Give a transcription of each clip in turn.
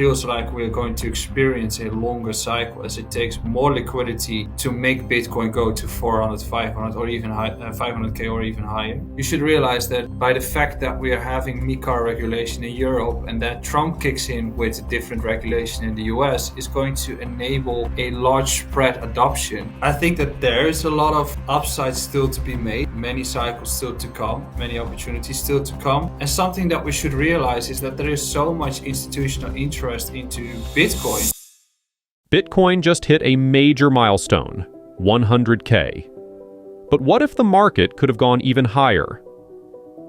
feels like we're going to experience a longer cycle as it takes more liquidity to make Bitcoin go to 400, 500 or even 500k or even higher. You should realize that by the fact that we are having MiCAR regulation in Europe and that Trump kicks in with a different regulation in the US is going to enable a large spread adoption. I think that there is a lot of upside still to be made, many cycles still to come, many opportunities still to come. And something that we should realize is that there is so much institutional interest into Bitcoin. Bitcoin just hit a major milestone, 100K. But what if the market could have gone even higher?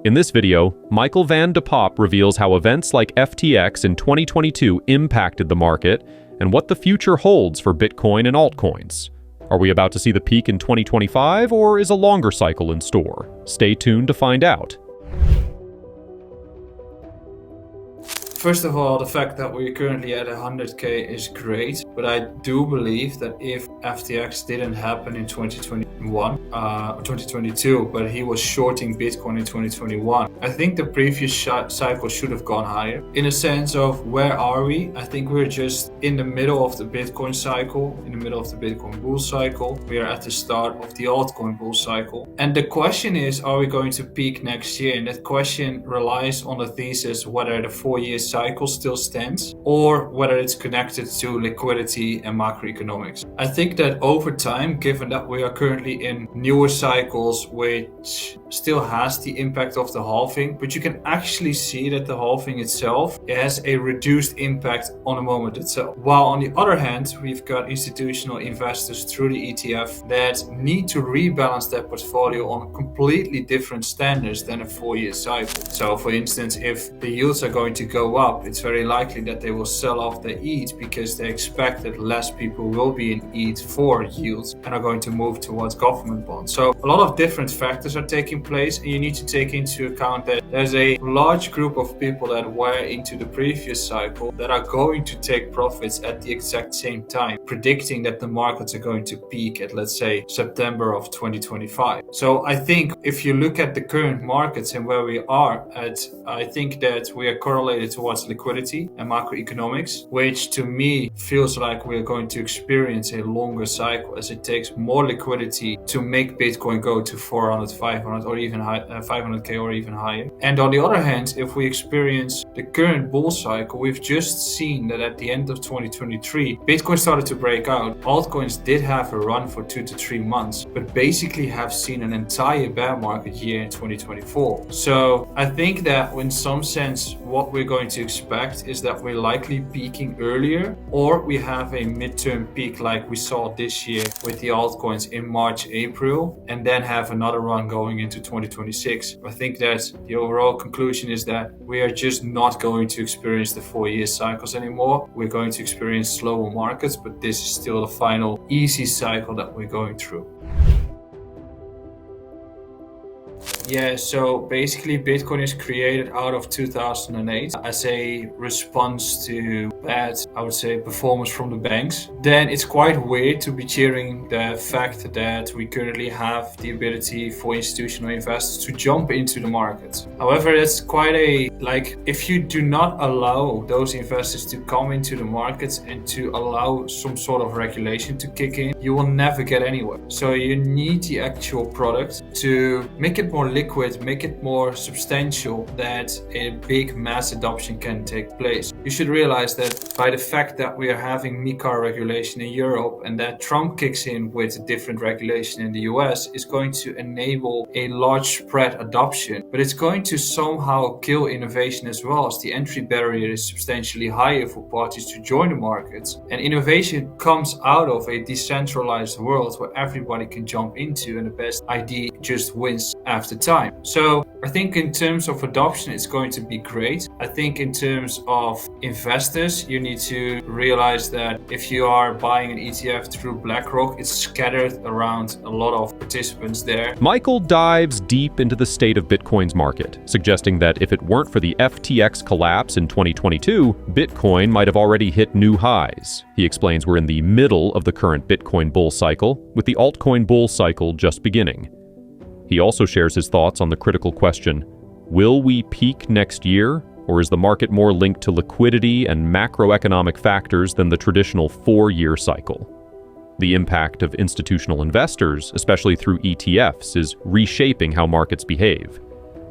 In this video, Michael van de Poppe reveals how events like FTX in 2022 impacted the market and what the future holds for Bitcoin and altcoins. Are we about to see the peak in 2025, or is a longer cycle in store? Stay tuned to find out. First of all, the fact that we're currently at 100k is great, but I do believe that if FTX didn't happen in 2021 or 2022, but he was shorting Bitcoin in 2021, I think the previous cycle should have gone higher. In a sense of where are we? I think we're just in the middle of the Bitcoin cycle, in the middle of the Bitcoin bull cycle. We are at the start of the altcoin bull cycle. And the question is, are we going to peak next year? And that question relies on the thesis whether the 4-year cycle still stands or whether it's connected to liquidity and macroeconomics. I think that over time, given that we are currently in newer cycles which still has the impact of the halving, but you can actually see that the halving itself has a reduced impact on the moment itself. While on the other hand, we've got institutional investors through the ETF that need to rebalance their portfolio on completely different standards than a 4-year cycle. So for instance, if the yields are going to go up, it's very likely that they will sell off their ETH because they expect that less people will be in ETH for yields and are going to move towards government bonds. So a lot of different factors are taking place, and you need to take into account that there's a large group of people that were into the previous cycle that are going to take profits at the exact same time, predicting that the markets are going to peak at, let's say, September of 2025. So I think if you look at the current markets and where we are at, I think that we are correlated towards liquidity and macroeconomics, which to me feels like we're going to experience a longer cycle as it takes more liquidity to make Bitcoin go to 400, 500 or even 500k or even higher. And on the other hand, if we experience the current bull cycle, we've just seen that at the end of 2023, Bitcoin started to break out. Altcoins did have a run for 2 to 3 months, but basically have seen an entire bear market year in 2024. So I think that in some sense, what we're going to expect is that we're likely peaking earlier, or we have a midterm peak like we saw this year with the altcoins in March, April, and then have another run going into 2026. I think that the overall conclusion is that we are just not going to experience the 4-year cycles anymore. We're going to experience slower markets, but this is still the final easy cycle that we're going through. Yeah, so basically Bitcoin is created out of 2008 as a response to bad, I would say, performance from the banks. Then it's quite weird to be cheering the fact that we currently have the ability for institutional investors to jump into the market. However, it's quite if you do not allow those investors to come into the markets and to allow some sort of regulation to kick in, you will never get anywhere. So you need the actual product to make it more liquid, make it more substantial, that a big mass adoption can take place. You should realize that by the fact that we are having MiCAR regulation in Europe and that Trump kicks in with a different regulation in the US is going to enable a large spread adoption, but it's going to somehow kill innovation as well, as the entry barrier is substantially higher for parties to join the markets. And innovation comes out of a decentralized world where everybody can jump into and the best idea just wins after time. So I think in terms of adoption, it's going to be great. I think in terms of investors, you need to realize that if you are buying an ETF through BlackRock, it's scattered around a lot of participants there. Michael dives deep into the state of Bitcoin's market, suggesting that if it weren't for the FTX collapse in 2022, Bitcoin might have already hit new highs. He explains we're in the middle of the current Bitcoin bull cycle, with the altcoin bull cycle just beginning. He also shares his thoughts on the critical question, will we peak next year Or is the market more linked to liquidity and macroeconomic factors than the traditional 4-year cycle? The impact of institutional investors, especially through ETFs, is reshaping how markets behave.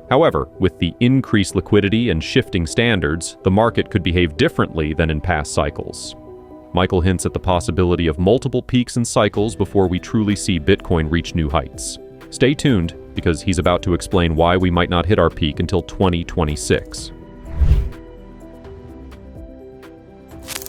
However, with the increased liquidity and shifting standards, the market could behave differently than in past cycles. Michael hints at the possibility of multiple peaks and cycles before we truly see Bitcoin reach new heights. Stay tuned, because he's about to explain why we might not hit our peak until 2026.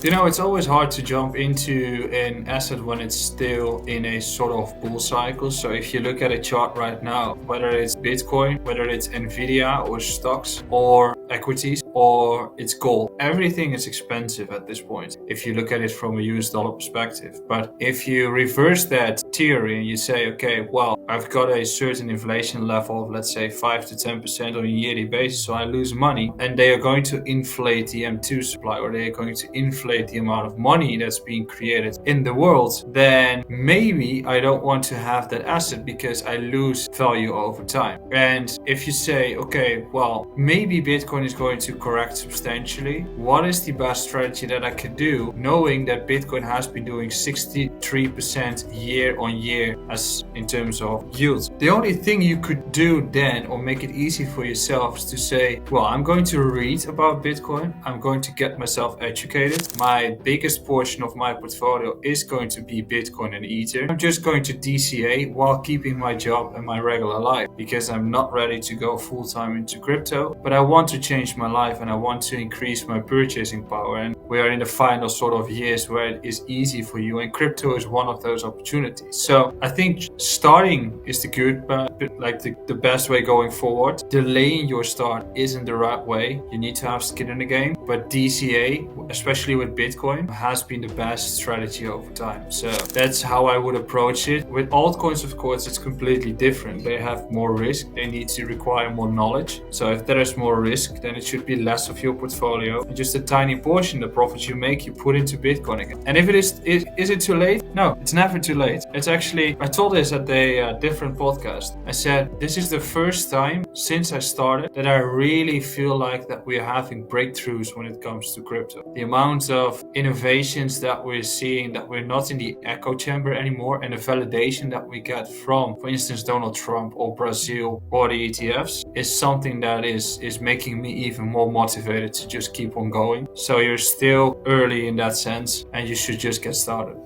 You know, it's always hard to jump into an asset when it's still in a sort of bull cycle. So if you look at a chart right now, whether it's Bitcoin, whether it's Nvidia or stocks or equities or it's gold, everything is expensive at this point if you look at it from a US dollar perspective. But if you reverse that theory and you say, okay, well, I've got a certain inflation level of, let's say, 5 to 10% on a yearly basis, so I lose money, and they are going to inflate the M2 supply, or they are going to inflate the amount of money that's being created in the world, then maybe I don't want to have that asset because I lose value over time. And if you say, okay, well, maybe Bitcoin is going to correct substantially, what is the best strategy that I could do, knowing that Bitcoin has been doing 63% year on year as in terms of yields? The only thing you could do then, or make it easy for yourself, is to say, well, I'm going to read about Bitcoin, I'm going to get myself educated. My biggest portion of my portfolio is going to be Bitcoin and Ether. I'm just going to DCA while keeping my job and my regular life, because I'm not ready to go full-time into crypto, but I want to change my life and I want to increase my purchasing power. And we are in the final sort of years where it is easy for you, and crypto is one of those opportunities. So I think starting is the good, like the best way going forward. Delaying your start isn't the right way. You need to have skin in the game, but DCA, especially with Bitcoin, has been the best strategy over time. So that's how I would approach it. With altcoins, of course, it's completely different. They have more risk. They need to require more knowledge. So if there is more risk, then it should be less of your portfolio, and just a tiny portion, the profits you make, you put into Bitcoin again. And if it is it too late? No, it's never too late. It's actually, I told this at a different podcast. I said, this is the first time since I started that I really feel like that we're having breakthroughs when it comes to crypto. The amount of innovations that we're seeing, that we're not in the echo chamber anymore, and the validation that we get from, for instance, Donald Trump or Brazil or the ETFs, is something that is making me even more motivated to just keep on going. So you're still early in that sense, and you should just get started.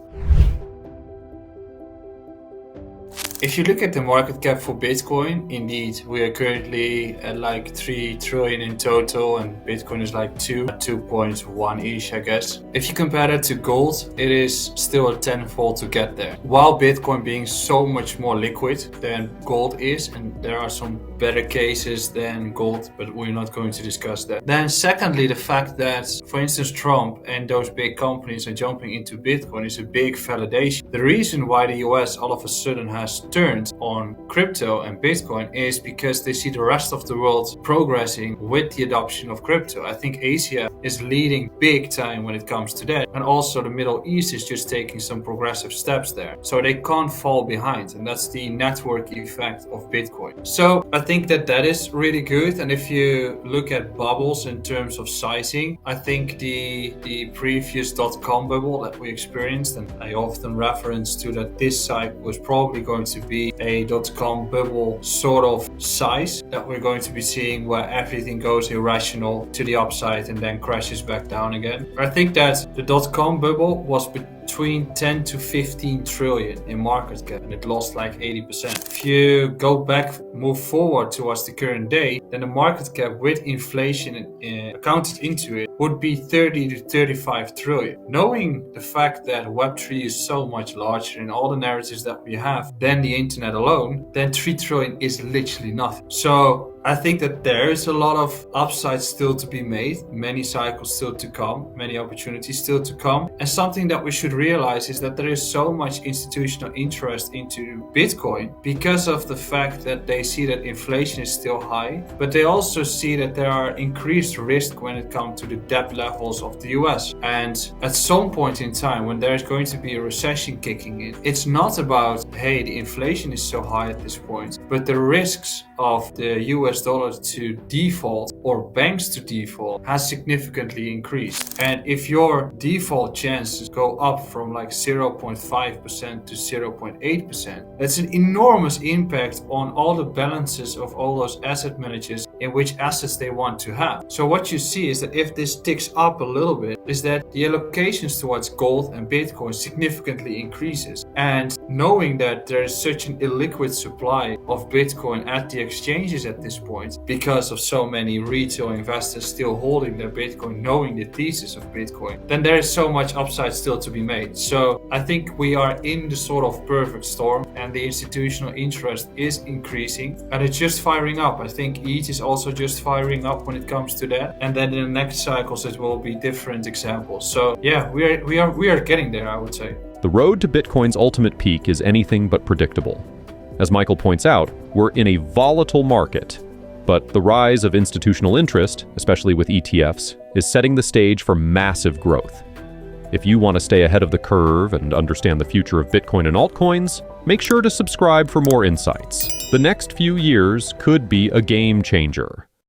If you look at the market cap for Bitcoin, indeed, we are currently at like 3 trillion in total, and Bitcoin is like 2.1-ish, I guess. If you compare that to gold, it is still a tenfold to get there. While Bitcoin being so much more liquid than gold is, and there are some better cases than gold, but we're not going to discuss that. Then secondly, the fact that, for instance, Trump and those big companies are jumping into Bitcoin is a big validation. The reason why the US all of a sudden has turned on crypto and Bitcoin is because they see the rest of the world progressing with the adoption of crypto. I think Asia is leading big time when it comes to that, and also the Middle East is just taking some progressive steps there, so they can't fall behind, and that's the network effect of Bitcoin. So I think that is really good. And if you look at bubbles in terms of sizing, I think the previous .com bubble that we experienced, and I often reference to that this cycle was probably going to be a .com bubble sort of size that we're going to be seeing, where everything goes irrational to the upside and then crashes back down again. I think that the .com bubble was between 10 to 15 trillion in market cap, and it lost like 80%. If you go back, move forward towards the current day, then the market cap with inflation accounted into it would be 30 to 35 trillion. Knowing the fact that Web3 is so much larger in all the narratives that we have than the internet alone, then 3 trillion is literally nothing. So I think that there is a lot of upside still to be made, many cycles still to come, many opportunities still to come. And something that we should realize is that there is so much institutional interest into Bitcoin because of the fact that they see that inflation is still high, but they also see that there are increased risk when it comes to the debt levels of the US. And at some point in time, when there's going to be a recession kicking in, it's not about, hey, the inflation is so high at this point, but the risks of the US US dollar to default or banks to default has significantly increased. And if your default chances go up from like 0.5% to 0.8%, that's an enormous impact on all the balances of all those asset managers in which assets they want to have. So what you see is that if this ticks up a little bit, is that the allocations towards gold and Bitcoin significantly increases. And knowing that there is such an illiquid supply of Bitcoin at the exchanges at this point, because of so many retail investors still holding their Bitcoin, knowing the thesis of Bitcoin, then there is so much upside still to be made. So I think we are in the sort of perfect storm, and the institutional interest is increasing and it's just firing up. I think ETH is also just firing up when it comes to that, and then in the next cycles it will be different examples. So yeah, we are getting there, I would say. The road to Bitcoin's ultimate peak is anything but predictable. As Michael points out, we're in a volatile market, but the rise of institutional interest, especially with ETFs, is setting the stage for massive growth. If you want to stay ahead of the curve and understand the future of Bitcoin and altcoins, make sure to subscribe for more insights. The next few years could be a game changer.